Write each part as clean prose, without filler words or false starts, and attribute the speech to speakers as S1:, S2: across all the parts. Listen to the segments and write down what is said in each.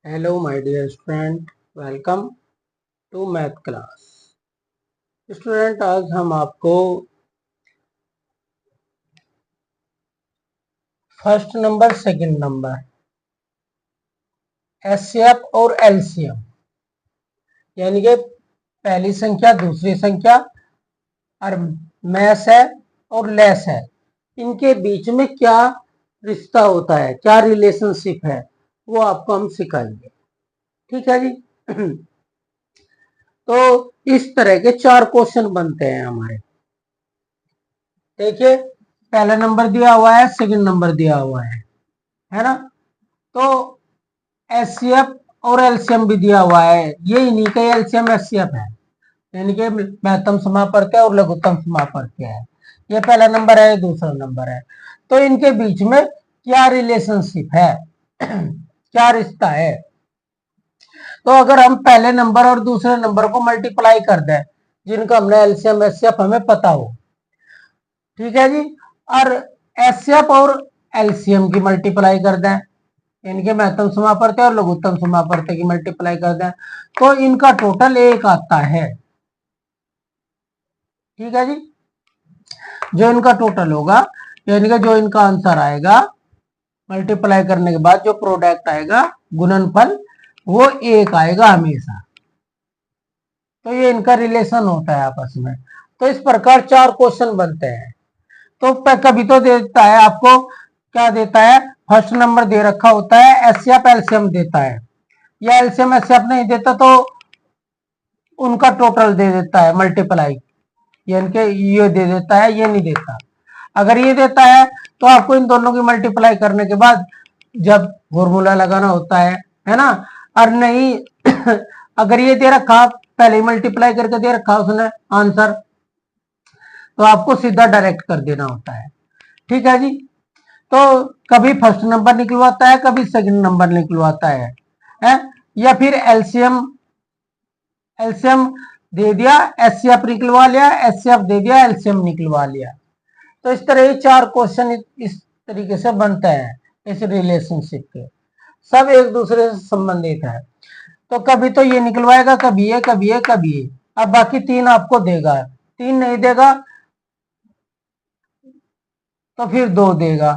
S1: Hello my dear student, welcome to math class. Student, आज हम आपको first number, second number, HCF और LCM यानी कि पहली संख्या, दूसरी संख्या और मैस है और लेस है, इनके बीच में क्या रिश्ता होता है, क्या रिलेशनशिप है, वो आपको हम सिखाएंगे। ठीक है जी। तो इस तरह के 4 क्वेश्चन बनते हैं हमारे। देखिए, पहला नंबर दिया हुआ है, सेकंड नंबर दिया हुआ है ना। तो एचसीएफ और एलसीएम भी दिया हुआ है, ये इन्हीं का एलसीएम एचसीएफ है, यानी कि महत्तम समापवर्त्य और लघुत्तम समापवर्त्य है। ये पहला नंबर है, दूसरा नंबर है। तो इनके बीच में क्या रिलेशनशिप है, क्या रिश्ता है। तो अगर हम पहले नंबर और दूसरे नंबर को मल्टीप्लाई कर दें, जिनका हमने एलसीएम एचसीएफ हमें पता हो, ठीक है जी, और एचसीएफ और एलसीएम की मल्टीप्लाई कर दें, इनके महत्तम समापवर्त्य और लघुत्तम समापवर्त्य की मल्टीप्लाई कर दें, तो इनका टोटल 1 आता है। ठीक है जी। जो इनका टोटल होगा, यानी कि जो इनका आंसर आएगा मल्टीप्लाई करने के बाद जो प्रोडक्ट आएगा, गुणनफल, वो 1 आएगा हमेशा। तो ये इनका रिलेशन होता है आपस में। तो इस प्रकार 4 क्वेश्चन बनते हैं। तो कभी तो देता है आपको, क्या देता है, फर्स्ट नंबर दे रखा होता है, एचसीएफ एलसीएम देता है, या एलसीएम एचसीएफ नहीं देता तो उनका टोटल दे देता है मल्टीप्लाई, यानी कि ये दे देता है, ये नहीं देता। अगर ये देता है तो आपको इन दोनों की मल्टीप्लाई करने के बाद जब फॉर्मूला लगाना होता है ना। और नहीं अगर ये दे रखा, पहले ही मल्टीप्लाई करके दे रखा उसने आंसर, तो आपको सीधा डायरेक्ट कर देना होता है। ठीक है जी। तो कभी फर्स्ट नंबर निकलवाता है, कभी सेकंड नंबर निकलवाता है? या फिर एलसीएम एलसीएम दे दिया, एचसीएफ निकलवा लिया, एचसीएफ दे दिया, एलसीएम निकलवा लिया। तो इस तरह ये 4 क्वेश्चन इस तरीके से बनते हैं, इस रिलेशनशिप के, सब एक दूसरे से संबंधित है। तो कभी तो ये निकलवाएगा, कभी ये, कभी ये, कभी ये। अब बाकी 3 आपको देगा, 3 नहीं देगा तो फिर 2 देगा।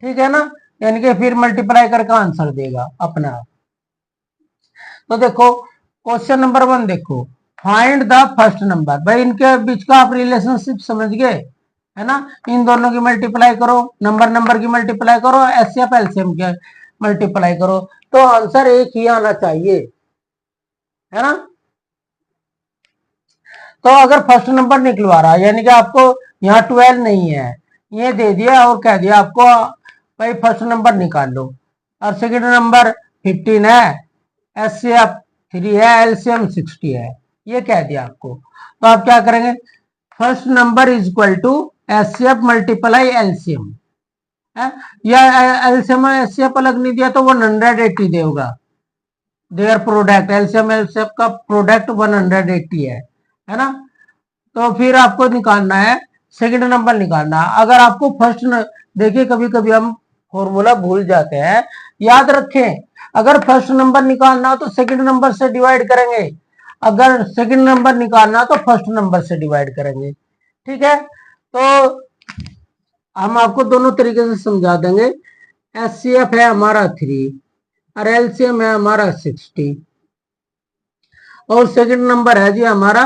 S1: ठीक है ना, यानी कि फिर मल्टीप्लाई करके आंसर देगा अपना आप। तो देखो, क्वेश्चन नंबर 1 देखो, फाइंड द फर्स्ट नंबर। भाई इनके बीच का आप रिलेशनशिप समझ गए, है ना। इन दोनों की मल्टीप्लाई करो, नंबर नंबर की मल्टीप्लाई करो, एचसीएफ एलसीएम के मल्टीप्लाई करो, तो आंसर एक ही आना चाहिए, है ना। तो अगर फर्स्ट नंबर निकलवा रहा है, यानी कि आपको यहाँ 12 नहीं है, ये दे दिया और कह दिया आपको भाई फर्स्ट नंबर निकाल लो, और सेकंड नंबर 15 है, एचसीएफ 3 है, एलसीएम 60 है, ये कह दिया आपको। तो आप क्या करेंगे, first number is equal to HCF multiply LCM, या एलसीएम एचसीएफ अलग नहीं दिया तो 180 देगा, देयर प्रोडक्ट, एलसीएम एलसीएफ का प्रोडक्ट 180 है ना। तो फिर आपको निकालना है, सेकंड नंबर निकालना। अगर आपको फर्स्ट देखिए, कभी कभी हम फॉर्मूला भूल जाते हैं, याद रखें, अगर फर्स्ट नंबर निकालना हो तो सेकंड नंबर से डिवाइड करेंगे, अगर सेकंड नंबर निकालना तो फर्स्ट नंबर से डिवाइड करेंगे। ठीक है, तो हम आपको दोनों तरीके से समझा देंगे। एचसीएफ है हमारा 3 और एलसीएम है हमारा 60, और सेकंड नंबर है जी हमारा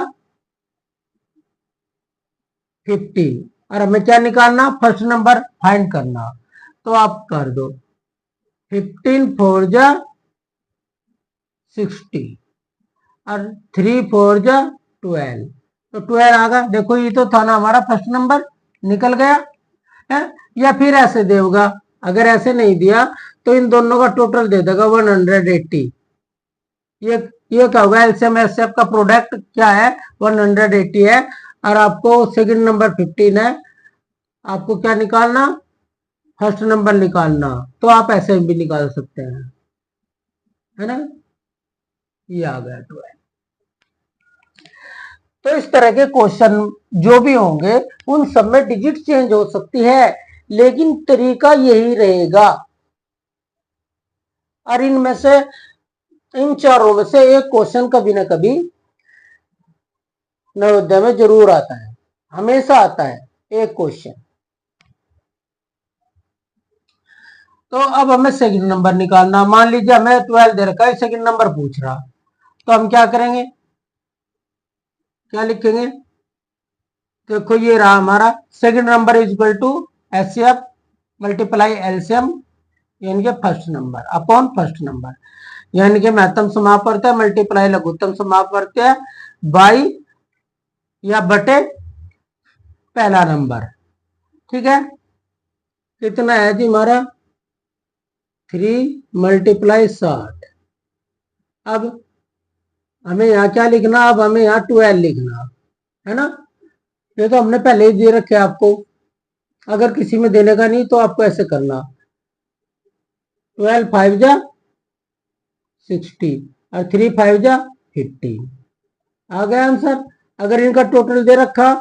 S1: 50, और हमें क्या निकालना, फर्स्ट नंबर फाइंड करना। तो आप कर दो, 15 4 जा 60 और 3 4 जा 12, तो 12 आ गया। देखो ये तो था ना हमारा फर्स्ट नंबर, निकल गया है। या फिर ऐसे देगा, अगर ऐसे नहीं दिया तो इन दोनों का टोटल दे देगा 180। ये क्या होगा, एलसीएम एचसीएफ का प्रोडक्ट क्या है, 180 है, और आपको सेकंड नंबर 15 है, आपको क्या निकालना, फर्स्ट नंबर निकालना। तो आप ऐसे भी निकाल सकते हैं, है ना। ये आ गया 12। तो इस तरह के क्वेश्चन जो भी होंगे, उन सब में डिजिट चेंज हो सकती है, लेकिन तरीका यही रहेगा। और इनमें से इन चारों में से एक क्वेश्चन कभी ना कभी नवोदय में जरूर आता है, हमेशा आता है एक क्वेश्चन। तो अब हमें सेकंड नंबर निकालना। मान लीजिए हमें 12 दे रखा है, सेकंड नंबर पूछ रहा, तो हम क्या करेंगे, क्या लिखेंगे? देखो ये रहा हमारा second number is equal to HCF multiply LCM यानी कि first number upon first number, यानी कि महत्तम समापवर्त्य मल्टीप्लाई लघुत्तम समापवर्त्य बाई या बटे पहला नंबर। ठीक है, कितना है जी हमारा 3 मल्टीप्लाई 60। अब हमें यहाँ क्या लिखना, अब हमें यहाँ 12 लिखना है ना। ये तो हमने पहले ही दे रखे आपको, अगर किसी में देने का नहीं तो आपको ऐसे करना 12 5 जा 60 और 3 5 जा 15, आ गया आंसर। अगर इनका टोटल दे रखा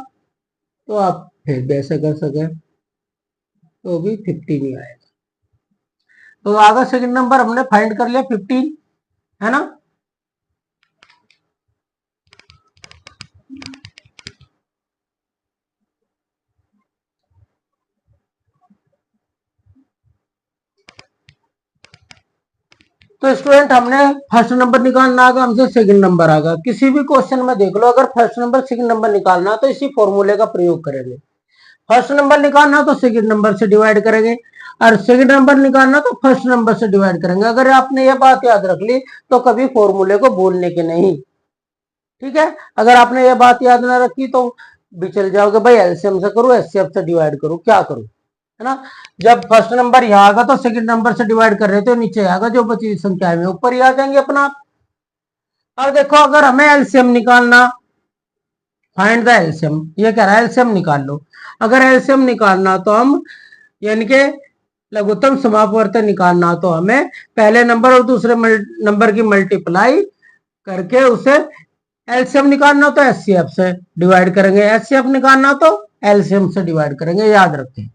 S1: तो आप फिर भी ऐसे कर सके तो भी 15 ही आएगा। तो आगे सेकंड नंबर हमने फाइंड कर लिया 15, है ना। तो स्टूडेंट हमने फर्स्ट नंबर निकालना आगा, हमसे सेकंड नंबर आगा। किसी भी क्वेश्चन में देख लो, अगर फर्स्ट नंबर सेकंड नंबर निकालना तो इसी फॉर्मूले का प्रयोग करेंगे। फर्स्ट नंबर निकालना तो सेकंड नंबर से डिवाइड करेंगे, और सेकंड नंबर निकालना तो फर्स्ट नंबर से डिवाइड करेंगे। अगर आपने यह बात याद रख ली तो कभी फॉर्मूले को भूलने के नहीं। ठीक है, अगर आपने यह बात याद ना रखी तो बिचल जाओगे, भाई एलसीएम से करूं एचसीएफ से डिवाइड करूं, क्या करूं, है ना। जब फर्स्ट नंबर यहाँ आगा तो सेकंड नंबर से डिवाइड कर रहे थे, नीचे आगा जो बची संख्या में ऊपर ही आ जाएंगे अपना आप। अब देखो अगर हमें एलसीएम निकालना, फाइंड द एलसीएम, ये कह रहा है एलसीएम निकाल लो। अगर एलसीएम निकालना तो हम यानी कि लघुत्तम समापवर्त्य निकालना तो हमें पहले नंबर और दूसरे नंबर की मल्टीप्लाई करके उसे एलसीएम निकालना तो एचसीएफ से डिवाइड करेंगे, एचसीएफ निकालना तो एलसीएम से डिवाइड करेंगे, याद रखें।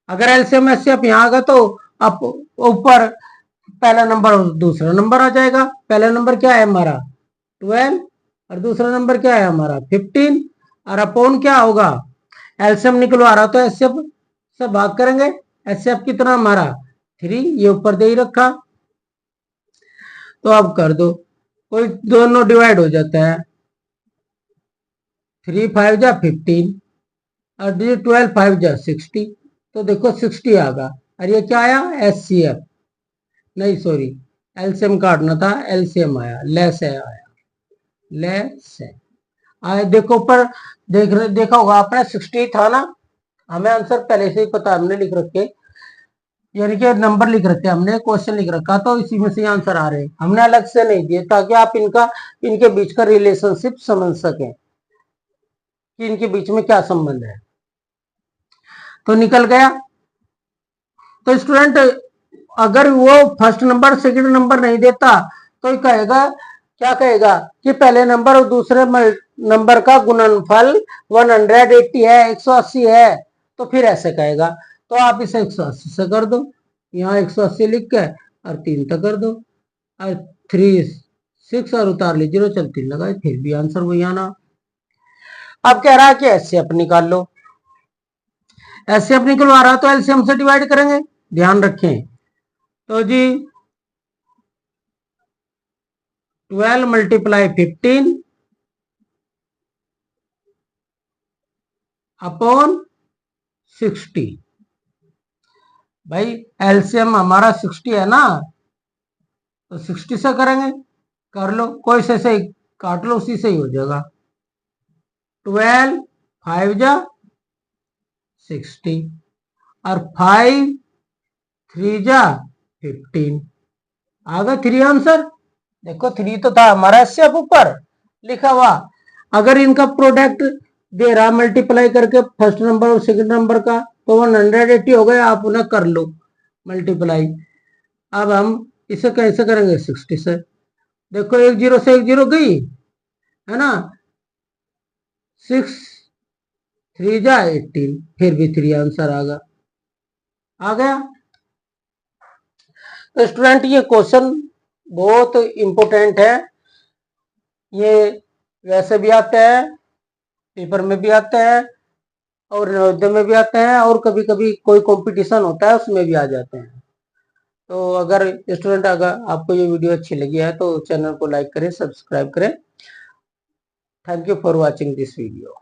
S1: अगर एलसीएम एचसीएफ यहाँ आगा तो आप ऊपर पहला नंबर और दूसरा नंबर आ जाएगा। पहला नंबर क्या है हमारा 12 और दूसरा नंबर क्या है हमारा 15, और अपॉन क्या होगा, एलसीएम निकलवा रहा तो एचसीएफ से भाग करेंगे। एचसीएफ कितना हमारा 3, ये ऊपर दे ही रखा, तो अब कर दो, कोई दोनों डिवाइड हो जाता है, 3 5 जा 15 और 12 5 जा 60, तो देखो 60 आ गया। और ये क्या आया एचसीएफ, नहीं सॉरी एलसीएम काटना था, एलसीएम आया, लेस है आया, लेस है आया। देखो ऊपर देखा होगा आपने 60 था ना, हमें आंसर पहले से ही पता, हमने लिख रखे, यानी कि नंबर लिख रखे, हमने क्वेश्चन लिख रखा, तो इसी में से आंसर आ रहे हैं, हमने अलग से नहीं दिए, ताकि आप इनके बीच का रिलेशनशिप समझ सकें कि इनके बीच में क्या संबंध है। तो निकल गया। तो स्टूडेंट अगर वो फर्स्ट नंबर सेकंड नंबर नहीं देता तो कहेगा, क्या कहेगा कि पहले नंबर और दूसरे नंबर का गुणनफल 180 है, 180 है, तो फिर ऐसे कहेगा। तो आप इसे 180 से कर दो, यहाँ 180 लिख के और 3 तक कर दो, और 3 6 और उतार लीजिए 0, चल 3 लगाए, फिर भी आंसर वही आना। अब कह रहा है कि एचसीएफ निकाल लो, एचसीएफ निकलवा रहा तो एलसीएम से डिवाइड करेंगे, ध्यान रखें। तो जी 12 मल्टीप्लाई 15 अपॉन 60, भाई एलसीएम हमारा 60 है ना, तो 60 से करेंगे, कर लो, कोई से सही काट लो, उसी से ही हो जाएगा। 12 5 जा 60 और 5 3 जा 15, आ गया 3 आंसर। देखो 3 तो था हमारा एचसीएफ ऊपर लिखा हुआ। अगर इनका प्रोडक्ट दे रहा मल्टीप्लाई करके फर्स्ट नंबर और सेकंड नंबर का, तो 180 हो गया, आप उन्हें कर लो मल्टीप्लाई। अब हम इसे कैसे करेंगे 60 से, देखो 1 0 से 1 0 गई है ना, 6 3 जा 18, फिर भी 3 आंसर आ गया। तो स्टूडेंट ये क्वेश्चन बहुत इम्पोर्टेंट है। ये वैसे भी आता है, पेपर में भी आता है और नवोदय में भी आता है, और कभी कभी कोई कंपटीशन होता है उसमें भी आ जाते हैं। तो अगर स्टूडेंट, अगर आपको ये वीडियो अच्छी लगी है तो चैनल को लाइक करें, सब्सक्राइब करें। Thank you for watching this video.